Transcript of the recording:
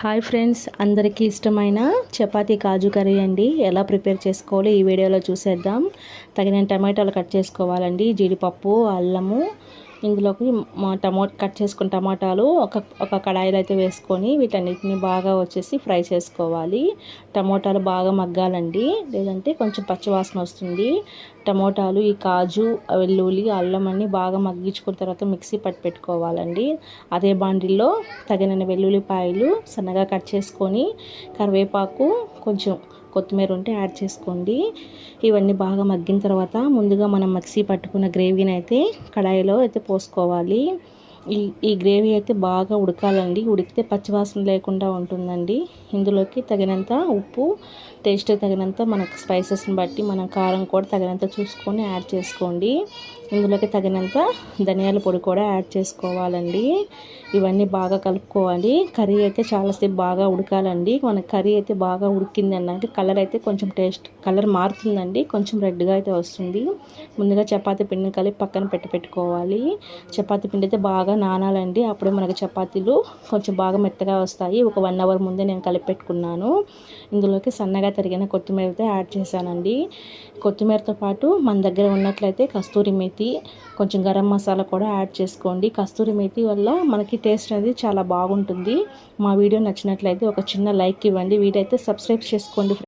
Hi friends, అందరికీ ఇష్టమైన చపాతీ కాజు curry అండి. ఎలా ప్రిపేర్ చేసుకోవాలో ఈ వీడియోలో చూసేద్దాం. తగిన టమాటాలు కట్ చేసుకోవాలండి, జీడిపప్పు, అల్లము, ఇందులోకి కట్ చేసుకున్న టమాటాలు ఒక కడాయిలో అయితే వేసుకొని వీటన్నిటిని బాగా ఫ్రై చేసుకోవాలి. టమోటాలు బాగా మగ్గాలండి, లేదంటే కొంచెం పచ్చివాసన వస్తుంది. టమోటాలు, ఈ కాజు, వెల్లుల్లి, అల్లం అన్నీ బాగా మగ్గించుకున్న తర్వాత మిక్సీ పట్టి పెట్టుకోవాలండి. అదే బాండిల్లో తగినన్ని వెల్లుల్లిపాయలు సన్నగా కట్ చేసుకొని, కరివేపాకు, కొంచెం కొత్తిమీర ఉంటే యాడ్ చేసుకోండి. ఇవన్నీ బాగా మగ్గిన తర్వాత ముందుగా మనం మిక్సీ పట్టుకున్న గ్రేవీని అయితే కడాయిలో అయితే పోసుకోవాలి. ఈ గ్రేవీ అయితే బాగా ఉడకాలండి. ఉడికితే పచ్చివాసన లేకుండా ఉంటుందండి. ఇందులోకి తగినంత ఉప్పు, టేస్ట్ తగినంత మనకు స్పైసెస్ని బట్టి మనం కారం కూడా తగినంత చూసుకొని యాడ్ చేసుకోండి. ఇందులోకి తగినంత ధనియాల పొడి కూడా యాడ్ చేసుకోవాలండి. ఇవన్నీ బాగా కలుపుకోవాలి. కర్రీ అయితే చాలాసేపు బాగా ఉడకాలండి. మన కర్రీ అయితే బాగా ఉడికింది అన్నట్టు కలర్ అయితే కొంచెం కలర్ మారుతుందండి, కొంచెం రెడ్గా అయితే వస్తుంది. ముందుగా చపాతీ పిండిని కలిపి పక్కన పెట్టుకోవాలి. చపాతీ పిండి అయితే బాగా నానాలండి, అప్పుడే మనకు చపాతీలు కొంచెం బాగా మెత్తగా వస్తాయి. ఒక 1 అవర్ ముందే నేను కలిపి పెట్టుకున్నాను. ఇందులోకి సన్నగా తరిగిన కొత్తిమీరతో యాడ్ చేశానండి. కొత్తిమీరతో పాటు మన దగ్గర ఉన్నట్లయితే కస్తూరి మేతి, కొంచెం గరం మసాలా కూడా యాడ్ చేసుకోండి. కస్తూరి మేతి వల్ల మనకి టేస్ట్ అనేది చాలా బాగుంటుంది. మా వీడియో నచ్చినట్లయితే ఒక చిన్న లైక్ ఇవ్వండి. వీడియో అయితే సబ్స్క్రైబ్ చేసుకోండి.